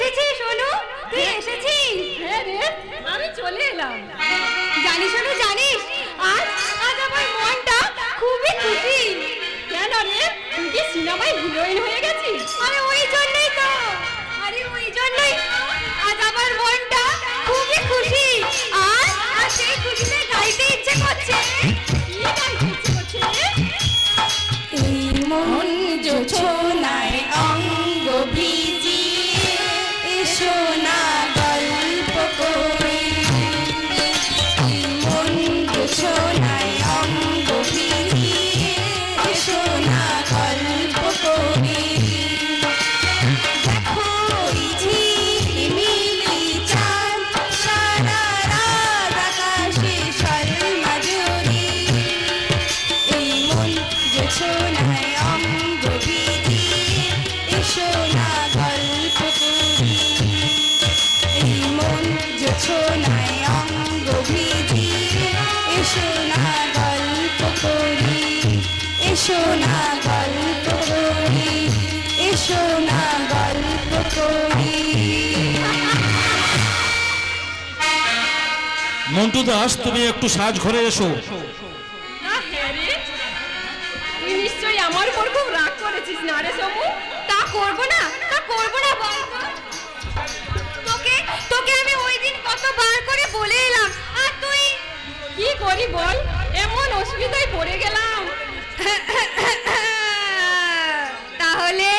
এসেছিস সোনু, তুই এসেছিস? হ্যাঁ রে, আমি চলে এলাম। জানিস সোনু, জানিস আজ আজ আমার মনটা খুবই খুশি। কেন রে, তুই কি সিনেমায় হিরোইন হয়ে গেছিস? আরে ওই জন্যই তো, আরে ওই জন্যই আজ আমার মনটা খুবই খুশি। আর আর সেই খুশিতে গাইতে ইচ্ছে করছে। কি গাইতে ইচ্ছে করছে রে? এই মন জোছনায় অঙ্গ ভিজিয়ে এসো না গল্প করি। এই মন জোছনায় অঙ্গ ভিজিয়ে এসো না গল্প করি। দেখো এই ঝিলিমিলি চাঁদ সারা রাত আকাশে স্বর্ণাজরি। এই মন জোছনায় অঙ্গ ভিজিয়ে এসো না গল্প করি। এই মন জোছনায় অঙ্গ ভিজিয়ে এসো না গল্প করি। এসো না গল্প করি, এসো না গল্প করি। মন্টু দাস, তুমি একটু সাজ ঘরে এসো। না হ্যাঁ রে, তুই নিশ্চয়ই আমার উপর খুব রাগ করেছিস না রে সমু? তা করবো না, তা করবো না বলতো। তোকে তোকে আমি ওই দিন কতবার করে বলে এলাম, আর তুই কি করি বল, এমন অসুবিধায় পড়ে গেলাম। তাহলে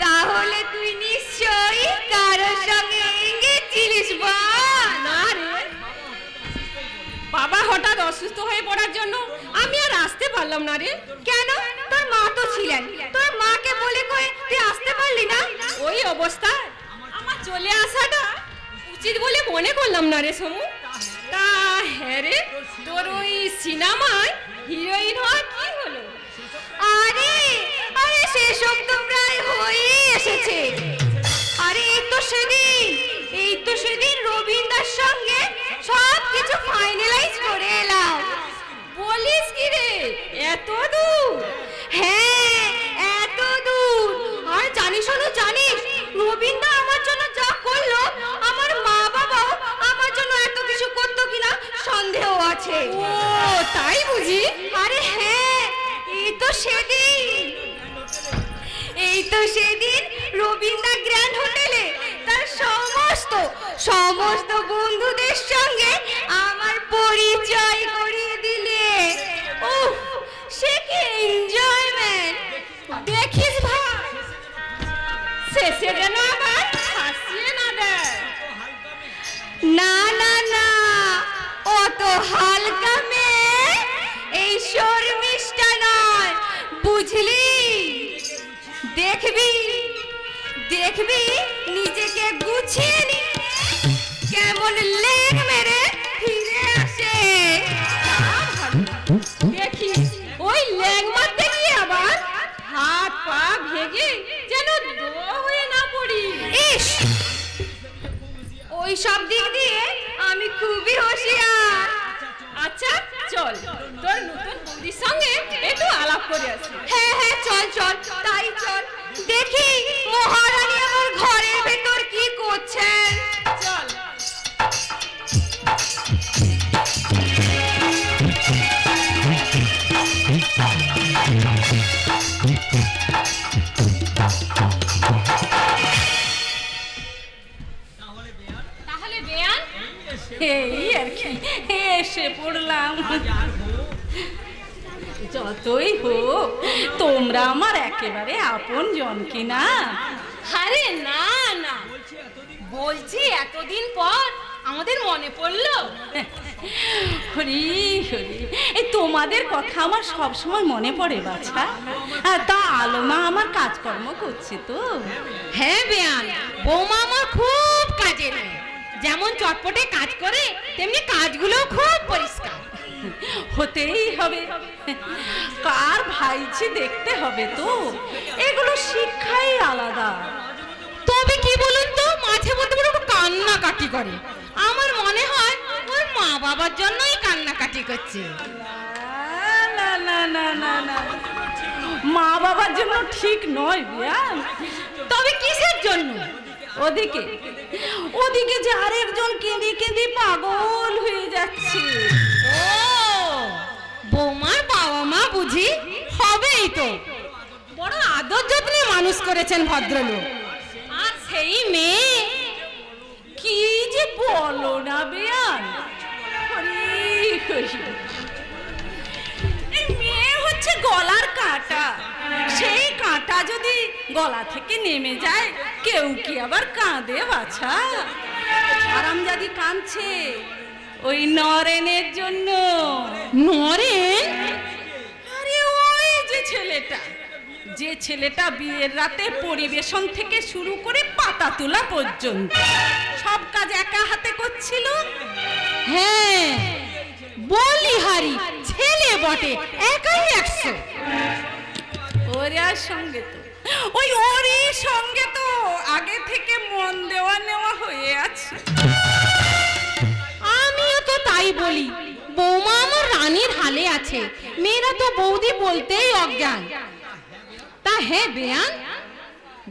তাহলে তুই নিশ্চয়ই কারোর সঙ্গে গেছিলিস বল? না রে, বাবা হঠাৎ অসুস্থ হয়ে পড়ার জন্য আমি আর আসতে পারলাম না রে। কেন? তোর মা তো ছিলেন, তোর মাকে বলে কয়ে তুই আসতে পারলি না? ওই অবস্থায় আমার চলে আসাটা উচিত বলে মনে করলাম না রে সমু। তা হ্যাঁ রে, তোর ওই সিনেমায় হিরোইন হওয়া কি হলো? আরে আরে সেসব তো প্রায় হয়েই এসেছে। আরে এই তো সেদিন রবীন্দার সঙ্গে সব কিছু ফাইনালাইজ করে এলাম। বলিস কি রে, এত দূর? হ্যাঁ, এত দূর। আর জানিস শোনো, জানিস রবীন্দা আমার জন্য যা করলো, আমার মা বাবাও আমার জন্য এত কিছু করতো কিনা সন্দেহ আছে। ও তাই বুঝি? আরে হ্যাঁ, এই তো সেদিন রবীন্দ্র গ্র্যান্ড হোটেলে তার সমস্ত বন্ধুদের সঙ্গে আমার পরিচয় করিয়ে দিলে। উফ, সে কি এনজয়মেন্ট! দেখিস ভাই, শেষে যেন আবার হাসিয়ে না দেয়। না না না, অত হালকা মেয়ে এই শর্মিষ্ঠা নয়, বুঝলি? দেখবি দেখবি নিজেকে গুছিয়ে নি কেমন লেগ মেরে ফিরে আসে। দেখিস ওই ল্যাং মারতে গিয়ে আবার হাত পা ভেঙে যেন দোয়া হয়ে না পড়ি। ইস, ওই সব দিক দিয়ে আমি খুবই হুঁশিয়ার। আচ্ছা চল, তোর নতুন বৌদির সঙ্গে একটু আলাপ করে আসি। হ্যাঁ হ্যাঁ, চল চল, তাই চল। দেখি মহারানী আমার ঘরের ভেতর কি করছেন। চল। তাহলে বেয়ান, এই আর কি, এসে পড়লাম। যতই হোক তোমরা আমার একেবারে আপন জন কি না? আরে না না, বলছি এতদিন পর আমাদের মনে পড়লো। হরি হরি, এই তোমাদের কথা আমার সব সময় মনে পড়ে বাছা। তা আলোমা আমার কাজকর্ম করছে তো? হ্যাঁ বেয়ান, বৌমা আমার খুব কাজের মেয়ে। যেমন চটপটে কাজ করে, তেমনি কাজগুলো খুব পরিষ্কার। হতেই হবে, কার ভাইছি দেখতে হবে তো। এগুলো শিক্ষাই আলাদা। তবে কি বলুন তো, মাঝে মধ্যে বড় কান্নাকাটি করে। আমার মনে হয় ওর মা বাবার জন্যই কান্নাকাটি করছে। না না না না না, মা বাবার জন্য ঠিক নয় বিয়ান। তবে কিসের জন্য? ওদিকে ওদিকে যে আরেকজন কেঁদে কেঁদে পাগল হয়ে যাচ্ছে। ও, বৌমার বাবা মা বুঝি? হবেই তো, বড় আদর যত্নে মানুষ করেছেন ভদ্রলোক। আর সেই মেয়ে, কি যে বলো না বেয়ান, এই মেয়ে হচ্ছে গলার কাঁটা। সেই কাঁটা যদি গলা থেকে নেমে যায়, কেউ কি আবার কাঁদে বাছা? হারামজাদি কাঁদছে ওই নরেনের জন্য। নরেন? আরে ওই যে ছেলেটা বিয়ের রাতে পরিবেশন থেকে শুরু করে পাতা তোলা পর্যন্ত সব কাজ একা হাতে করছিল। হ্যাঁ, বলিহারি ছেলে বটে, একাই 100। ওর সঙ্গে তো ওরই সঙ্গে তো আগে থেকে মন দেওয়া নেওয়া হয়ে আছে। আমিও তো তাই বলি, বৌমা আমার রানীর হালে আছে, মেয়েরা তো বৌদি বলতেই অজ্ঞান। তা হ্যাঁ বেয়ান,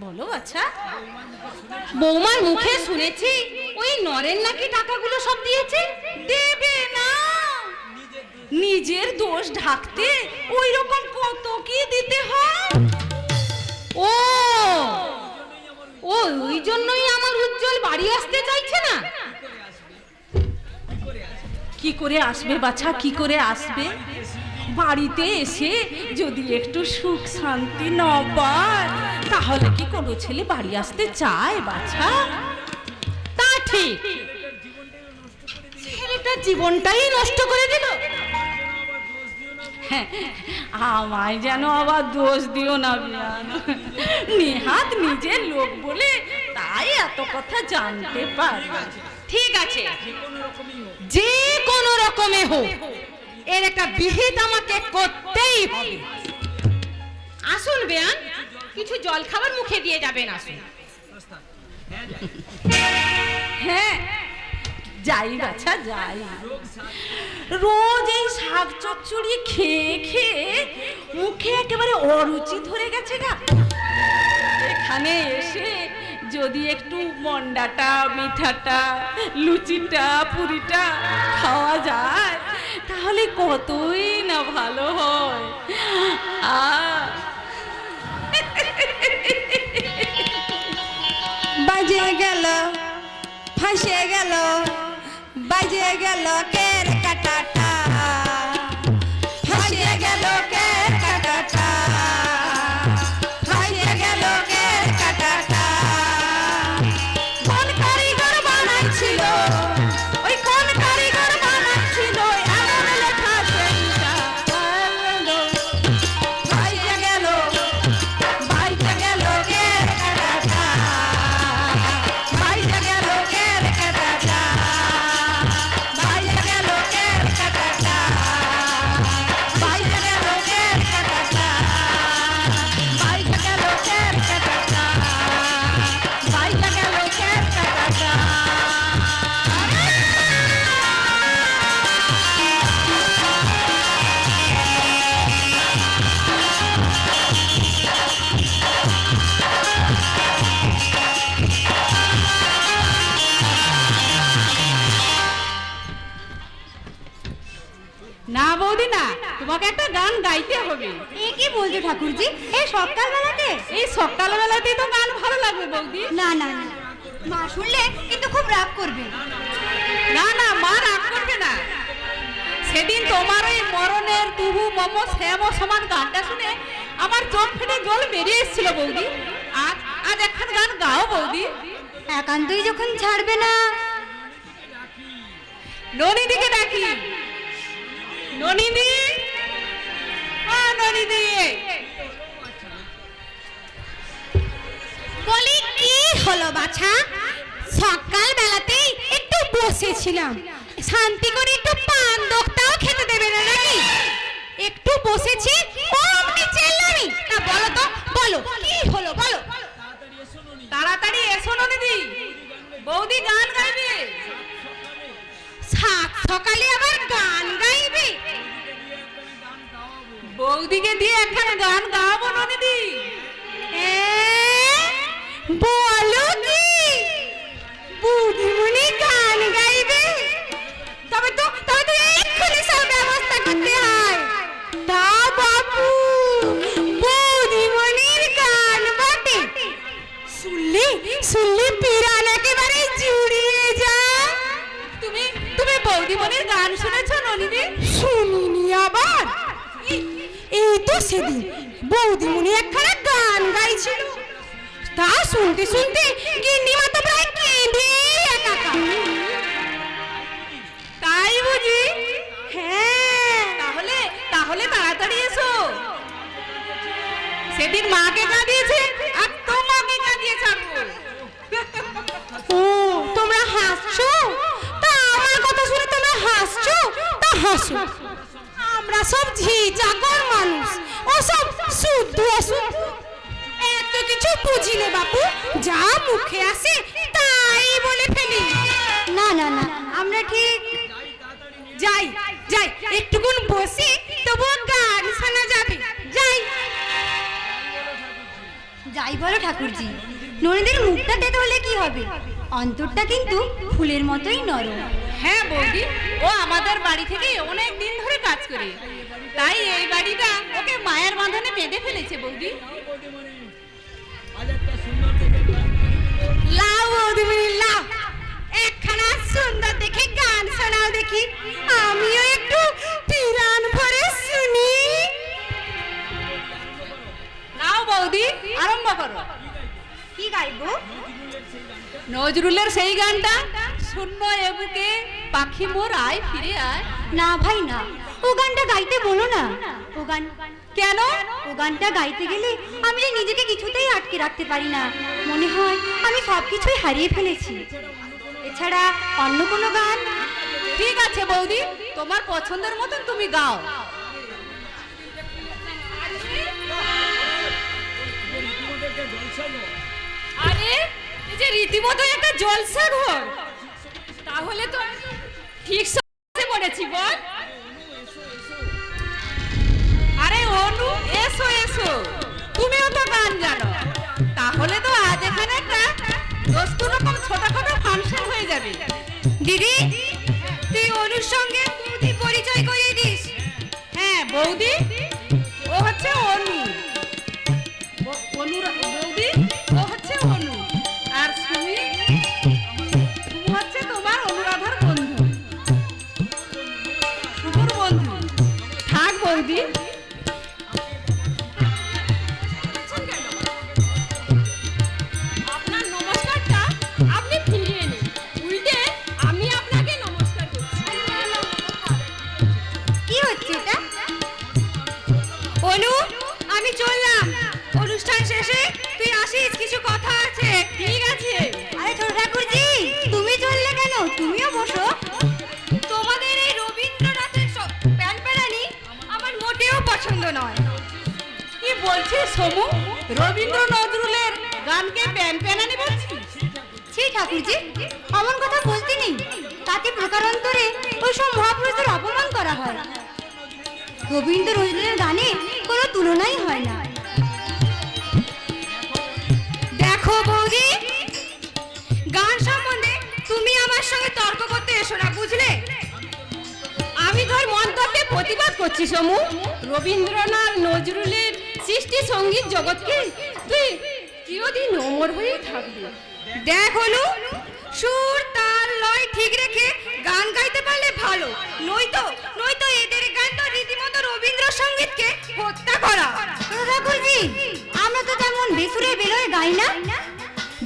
বলো আচ্ছা। বৌমার মুখে শুনেছি ওই নরেন নাকি টাকাগুলো সব দিয়েছে। দেবে না, নিজের দোষ ঢাকতে ওই রকম কত কি দিতে হয়। ও ওই জন্যই আমার উজ্জ্বল বাড়ি আসতে চাইছে না। কি করে আসবে বাছা, কি করে আসবে? বাড়িতে এসে যদি একটু সুখ শান্তি না পায়, তাহলে কি কোনো ছেলে বাড়ি আসতে চায় বাছা? তা ঠিক, ছেলেটার জীবনটাই নষ্ট করে দিল। হ্যাঁ, আমায় যেন আবার দোষ দিও না বিয়ান। নেহাত নিজের লোক বলে তাই এত কথা জানতে পারে। ঠিক আছে, যে কোনো রকমে হোক এর একটা বিহিত আমাকে করতেই হবে। আসুন বেয়ান, কিছু জল খাবার মুখে দিয়ে যাবেন, আসুন। হ্যাঁ, যাই বাছা যাই। রোজ এই শাক চচ্চড়ি খেয়ে খেয়ে মুখে একেবারে অরুচি ধরে গেছে গা। এখানে এসে যদি একটু মন্ডাটা, মিঠাটা, লুচিটা, পুরিটা খাওয়া যায়, তাহলে কতই না ভালো হয়। বাজে গেল, ফাঁসে গেল, বাজে গেল কের কাটাটা, ফাঁসে গেল কের কাটাটা, ফাঁসে গেল কের কাটাটা। কোন কারিগর বানাইছিল, ওই কোন কারিগর বানাইছিল এমন লেখা সেইটা। ফাঁসে গেল, বাইজে গেল কের কাটাটা, বাইজে গেল কের কাটাটা, বাইজে গেল কের কাটাটা, বাইজে গেল কের কাটাটা, বাইজে গেল কের কাটাটা, বাইজে গেল কের কাটাটা। না বৌদি না, তোমাকে একটা গান গাইতে হবে। এ কি বলছো ঠাকুরজি, এই সকালবেলাতে? এই সকালবেলাতেই তো গান ভালো লাগবে বৌদি। না না না, মা শুনলে কিন্তু খুব রাগ করবে। না না, মা রাগ করবে না। সেদিন তোমার ওই মরণের তুহু মম শ্যাম সমান গানটা শুনে আমার চোখ ফেটে জল বেরিয়ে এসেছিল বৌদি। আজ আজ একখান গান গাও বৌদি। একান্তই যখন ছাড়বে না, ননিদিকে ডাকি। ননিদি, ও ননিদি। বলি কি হলো বাছা? সকাল বেলাতেই একটু বসেছিলাম, শান্তি করে একটু পান দোক্তাও খেতে দেবে না নাকি? একটু বসেছি, অমনি চেল্লামি। না বলো তো, বলো কি হলো বলো। তাড়াতাড়ি এসো ননিদি, বৌদি গান গাইবে। সাত সকালে আবার গান গাইবে? বৌদিকে দিয়ে একখানা গান গাওয়াবো ননিদি। বলো কি বুদিমণি গান গাইবে? তবে তো এক্ষুনি সব ব্যবস্থা করতে হয়। তা বাবু বুদিমণির গান বটে, শুনলে পিরান একেবারে জুড়িয়ে যায়। তুমি বৌদিমণির গান শুনেছো ননিদি? শুনিনি আবার। এই তো সেদিন বৌদিমণি একখানা গান গাইছিল, তা শুনতে শুনতে গিন্নিমা তো প্রায় কেঁদে একাকার। তাই বুঝি? হ্যাঁ, তাহলে তাড়াতাড়ি এসো। সেদিন মাকে কাঁদিয়েছে আর তোমাকে কাঁদিয়ে ছাড়বো। ও তোমরা হাসছো? তা আমার কথা শুনে তোমরা হাসছো? তা হাসো, আমরা সব ঝি চাকর মানুষ, ও সব শুদ্ধ অশুদ্ধ এত কিছু বুঝি না বাপু, যা মুখে আসে তাই বলে ফেলি। না না না, আমরা ঠিক যাই যাই, একটুকুন বসি তবু গান শোনা যাবে। যাই যাই বলো ঠাকুরজি, ননীদের মুখটা তেতো হলে কি হবে, অন্তরটা কিন্তু ফুলের মতোই নরম। হ্যাঁ বৌদি, ও আমাদের বাড়ি থেকে অনেক দিন ধরে কাজ করে, তাই এই বাড়িটা ওকে মায়ের বাঁধনে বেঁধে ফেলেছে বৌদি। লাও বৌদিমণি লাও, একখানা সুন্দর দেখে গান শোনাও দেখি, আমিও একটু পিরান ভরে শুনি। নাও বৌদি, আরম্ভ করো। কি গাইবো? নজরুলের সেই গানটা, শূন্য এবুকে পাখি মোর আয় ফিরে আয়। না ভাই না, ও গানটা গাইতে বলো না। ও গান কেন? ও গানটা গাইতে গেলে আমি যে নিজেকে কিছুতেই আটকে রাখতে পারি না, মনে হয় আমি সবকিছুই হারিয়ে ফেলেছি। এছাড়া অন্য কোনো গান? ঠিক আছে বৌদি, তোমার পছন্দের মতন তুমি গাও। আরে এই যে রীতিমতো একটা জলসা ঘর, তাহলে তো ঠিক সময় পড়েছি বল। আরে অনু, এসো এসো, তুমিও তো গান জানো, তাহলে তো আজ এখানে একটা 10 রকম ছোটখাটো ফাংশন হয়ে যাবে। দিদি তুই অনুর সঙ্গে বৌদি পরিচয় করিয়ে দিস। হ্যাঁ বৌদি, ও হচ্ছে অনু। বৌদি, ও হচ্ছে অনু, আর সুমি হচ্ছে তোমার অনুরাধার বন্ধু, শুভর বন্ধু। থাক বৌদি। আপনার নমস্কারটা আপনি ফিরিয়ে নিন, উল্টে আমি আপনাকে নমস্কার করছি। কি হচ্ছে এটা? অনু আমি চললাম, অনুষ্ঠান শেষে তুই আসিস, কিছু কথা আছে। ঠিক আছে। আরে ছোট ঠাকুরজি, তুমি চললে কেন? তুমিও বসো। তোমাদের এই রবীন্দ্রনাথের প্যানপ্যানানি আমার মোটেও পছন্দ নয়। কি বলছিস সমু? রবীন্দ্র নজরুলের গানকে প্যানপ্যানানি বলছিস? ছি ঠাকুরজি, অমন কথা বলতে নেই, তাতে প্রকারান্তরে ওইসব মহাপুরুষদের অপমান করা হয়। রবীন্দ্র নজরুলের গানে কোনো তুলনাই হয় না। দেখো বৌদি, গান সম্বন্ধে তুমি আমার সঙ্গে তর্ক করতে এসো না, বুঝলে? আমি তোর মন্তব্যে প্রতিবাদ করছি সমু। রবীন্দ্রনাথ নজরুলের সৃষ্টি সঙ্গীত জগৎকে তুই চিরদিন অমর হয়েই থাকবি। দেখ হলু, সুর তাল লয় ঠিক রেখে গান গাইতে পারলে ভালো, নয়তো এদের গান তো রীতিমতো রবীন্দ্রসঙ্গীতকে হত্যা করা। ছোট ঠাকুরজি, আমরা তো তেমন বেসুরে বেরোয় গাই না।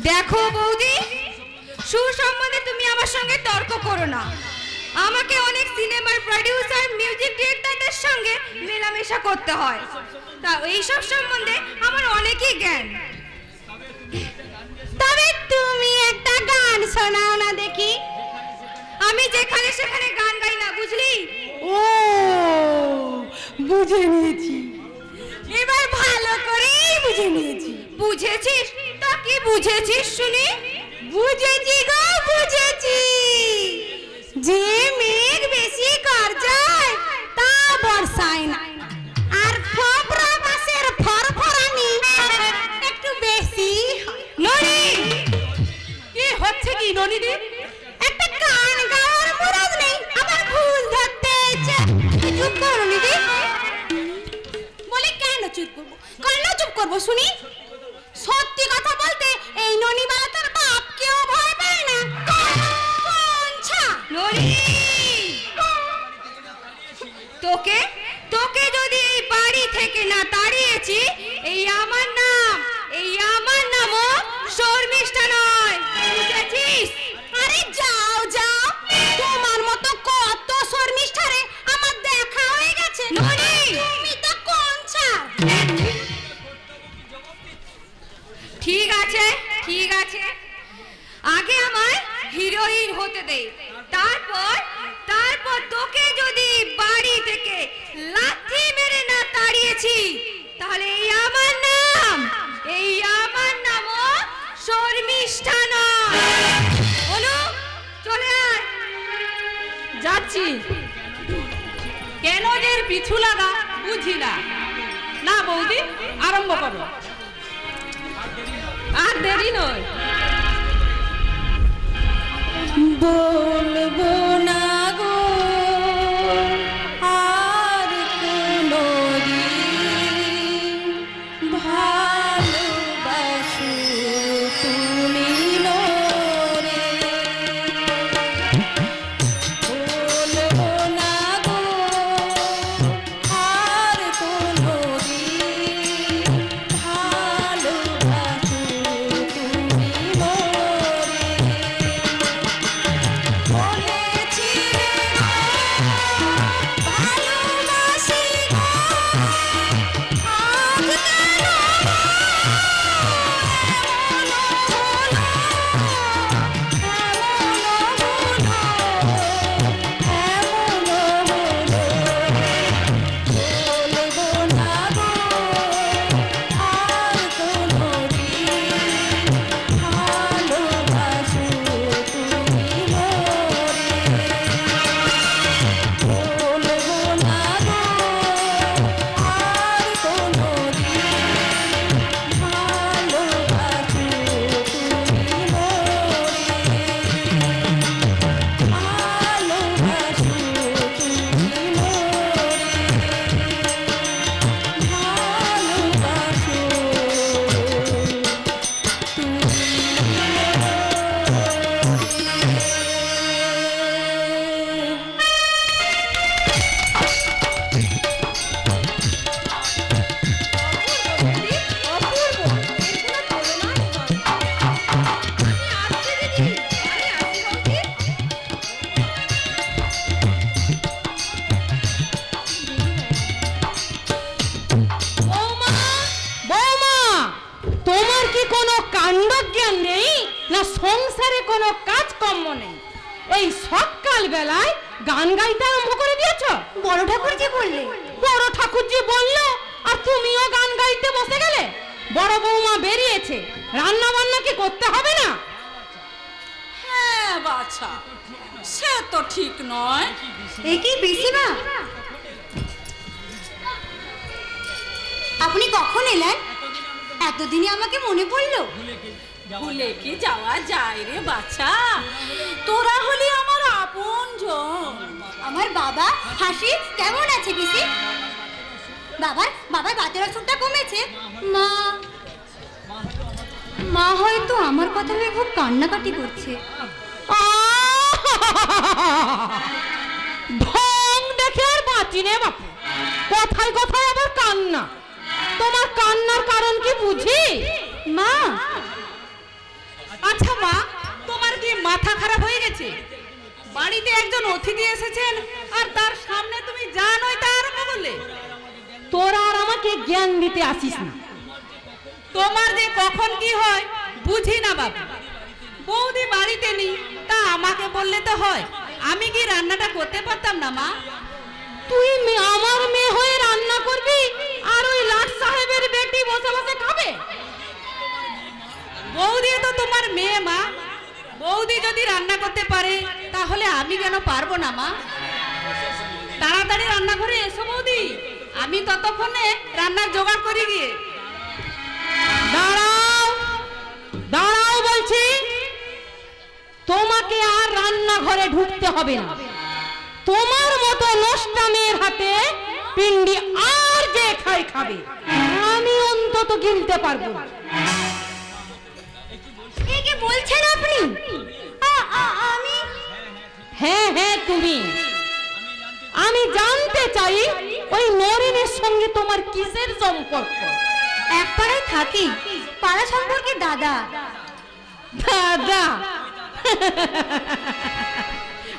দেখো বৌদি, সুর সম্বন্ধে তুমি আমার সঙ্গে তর্ক করো না। আমাকে অনেক সিনেমার প্রোডিউসার, মিউজিক ডিরেক্টরদের সঙ্গে মেলামেশা করতে হয়, তা এইসব সম্বন্ধে আমার অনেকই জ্ঞান। তবে তুমি একটা গান শোনাও না দেখি। আমি যেখানে সেখানে গান গাই না, বুঝলি? ও বুঝে নিয়েছি, এবার ভালো করেই বুঝে নিয়েছি। বুঝেছিস? তা কি বুঝেছিস শুনি? বুঝেছি গো, বুঝেছি। যে মেঘ বেশি গর্জায় তা বর্ষায় না, আর ননিদি? একটা গান গাওয়ার মুরাদ নেই, আমার ভুল ধরতে ইচ্ছে। চুপ করো দিদি। বলে কেন চুপ করবো? কেন চুপ করবো শুনি? সত্যি কথা বলতে এই ননিবালা তার বাপকেও ভয় পায় না। কোনছা ননি, তোকে তোকে যদি এই বাড়ি থেকে না তাড়িয়েছি, এই আমার নামও শর্মিষ্ঠা নয়, বুঝেছিস? আরে যাও যাও, তোমার মতো কত শর্মিষ্ঠারে আমার দেখা হয়ে গেছে। ননি! তুমি তো কোনছা। ঠিক আছে, ঠিক আছে, আগে আমায় হিরোইন হতে দে, তারপর তোকে যদি বাড়ি থেকে লাথি মেরে না তাড়িয়েছি, তাহলে এই আমার নামও শর্মিষ্ঠা নয়। বলু, চলে আয়। যাচ্ছি। কেন যে এর পিছু লাগা বুঝি না। না বৌদি, আরম্ভ করো। আর দেরি নয়। বলবো না গো আর কোনোদিন, ভালোবাসো তুমি নরে। বলবো না গো আর কোনোদিন, ভালোবাসো তুমি নরে। বলেছিলে গো ভালোবাসি গো, আজ কেন বলবো না গো আর কোনোদিন, ভালোবাসো তুমি মোরে। বলবো না গো আর কোনোদিন, ভালোবাসো তুমি বৌমা, বৌমা, তোমার কি কোনো কাণ্ডজ্ঞান নেই, না সংসারে কোনো কাজকর্ম নেই? এই সকাল বেলায় গান গাইতে আরম্ভ করে দিয়েছ? বড় ঠাকুর যে বললে। বড় ঠাকুরজি বললো আর তুমিও গান গাইতে বসে গেলে? বড় বৌমা বেরিয়েছে, রান্না বান্না কি করতে হবে না? হ্যাঁ বাছা, সে তো ঠিক নয়। এ কি পিসিমা, আপনি কখন এলেন? এতদিনে আমাকে মনে পড়লো? ভুলে কি যাওয়া যায় রে বাছা, তোরা হলি আমার আপনজন। আমার বাবা হাসি কেমন আছে পিসি? বাবার বাতের অসুখটা কমেছে? মা হয়তো আমার কথা ভেবে খুব কান্নাকাটি করছে। ঢং দেখে আর বাঁচি নে বাপু, কথায় কথায় আবার কান্না। তোমার কান্নার কারণ কি বুঝি? মা, আচ্ছা মা, তোমার কি মাথা খারাপ হয়ে গেছে? বাড়িতে একজন অতিথি এসেছেন আর তার সামনে তুমি যা নয় তা আরম্ভ করলে। তোরা আর আমাকে জ্ঞান দিতে আসিস না। তোমার যে কখন কি হয় বুঝি না বাবু। বৌদি বাড়িতে নেই, তা আমাকে বললে তো হয়। আমি কি রান্নাটা করতে পারতাম না মা? তুই আমার মেয়ে হয়ে রান্না করবি আর ওই লাট সাহেবের বেটি বসে বসে খাবে? বৌদি তো তোমার মেয়ে মা, বৌদি যদি রান্না করতে পারে তাহলে আমি কেন পারবো না মা? তাড়াতাড়ি রান্না করে এসো বৌদি, আমি ততক্ষণে রান্নার জোগাড় করি গিয়ে। দাঁড়াও, দাঁড়াও বলছি। রান্নাঘরে ঢুকতে হবে না। তোমার মতো নষ্টা মেয়ের হাতে পিন্ডি আর যে খাই খাবে, আমি অন্তত গিলতে পারবো না। এ কি বলছেন আপনি? আমি হ্যাঁ হ্যাঁ তুমি। আমি জানতে চাই ওই নরেনের সঙ্গে তোমার কিসের সম্পর্ক? এক পাড়ায় থাকি, পাড়া সম্পর্কে দাদা। দাদা?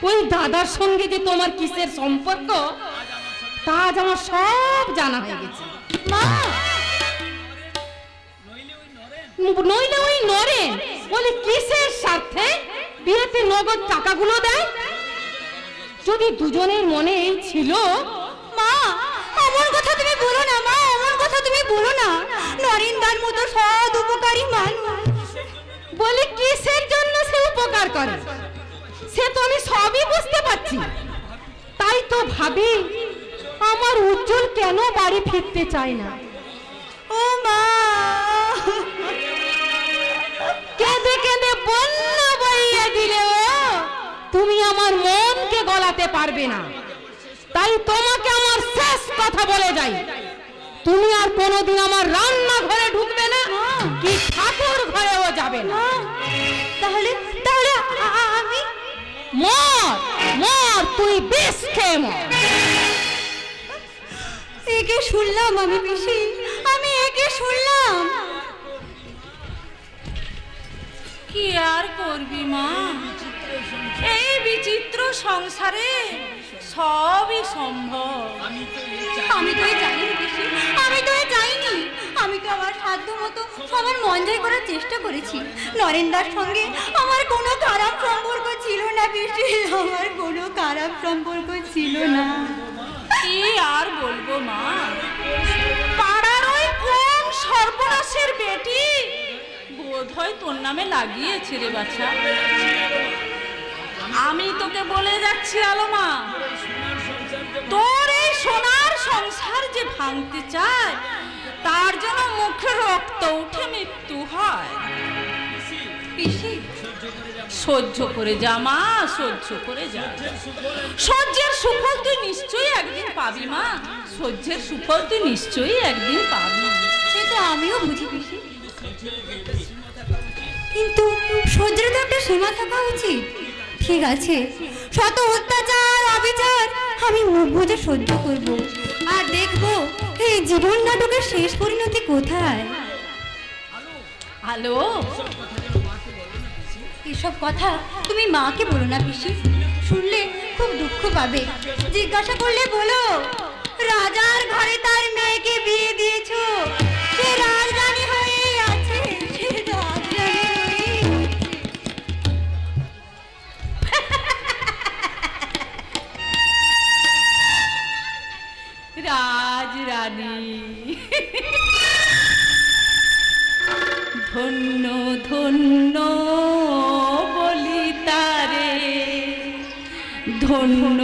ওই দাদার সঙ্গে যে তোমার কিসের সম্পর্ক তা আজ আমার সব জানা হয়ে গেছে। মা, নইলে ওই নরেন বলে কিসের স্বার্থে বিয়েতে নগদ টাকাগুলো দেয়? যদি দুজনের মনে এই ছিল। মা, আমার কথা তুমি বলো না মা, আমার কথা তুমি বলো না। নরেন্দার মতো সৎ উপকারী মানুষ। বলে কিসের জন্য সে উপকার করে সে তো আমি সবই বুঝতে পারছি। তাই তো ভাবি আমার উজ্জ্বল কেন বাড়ি ফিরতে চায় না। ও মা, কেঁদে কেঁদে বন্যা বইয়ে দিলে তুমি আমার মনকে গলাতে পারবে না। তাই তোমাকে আমার শেষ কথা বলে যাই, তুমি আর কোনোদিন আমার রান্নাঘরে ঢুকবে না, কি ঠাকুর ঘরেও যাবে না। তাহলে তাহলে আমি মর মর, তুই বিষ খেয়ে মর। একে শুনলাম আমি পিসি, আমি একে শুনলাম। কি আর করবি মা, এই বিচিত্র সংসারে সবই সম্ভব। আমি তো জানি পিসি, আমি তো যাইনি। আমি তো আমার সাধ্য মতো সবার মন জয় করার চেষ্টা করেছি। নরেন্দার সঙ্গে আমার কোনো খারাপ সম্পর্ক ছিল না পিসি, আমার কোনো খারাপ সম্পর্ক ছিল না। কি আর বলবো মা, পাড়ার ওই কোন সর্বনাশের বেটি বোধ হয় তোর নামে লাগিয়েছে রে বাছা। আমি তোকে বলে যাচ্ছি আলোমা, তোর এই সোনার সংসার যে ভাঙতে চায় তার যেন মুখে রক্ত উঠে মৃত্যু হয়। পিসি, সহ্য করে যা মা, সহ্য করে যা। সহ্যের সুফল তুই নিশ্চয়ই একদিন পাবি মা, সহ্যের সুফল তুই নিশ্চয়ই একদিন পাবি। সে তো আমিও বুঝি পিসি, কিন্তু সহ্যের তো একটা সীমা থাকা উচিত। ঠিক আছে, শত অত্যাচার অবিচার আমি মুখ বুজে সহ্য করব, আর দেখবো এই জীবন নাটকের শেষ পরিণতি কোথায়। হ্যালো, এসব কথা তুমি মাকে বলো না পিসি, শুনলে খুব দুঃখ পাবে। জিজ্ঞাসা করলে বলো রাজার ঘরে তার মেয়েকে বিয়ে দিয়েছো, সে রাজরানী হয়ে আছে, সে রাজরানী হয়েই আছে। রাজরানী ধন্য ধন্য বলি তারে, ধন্য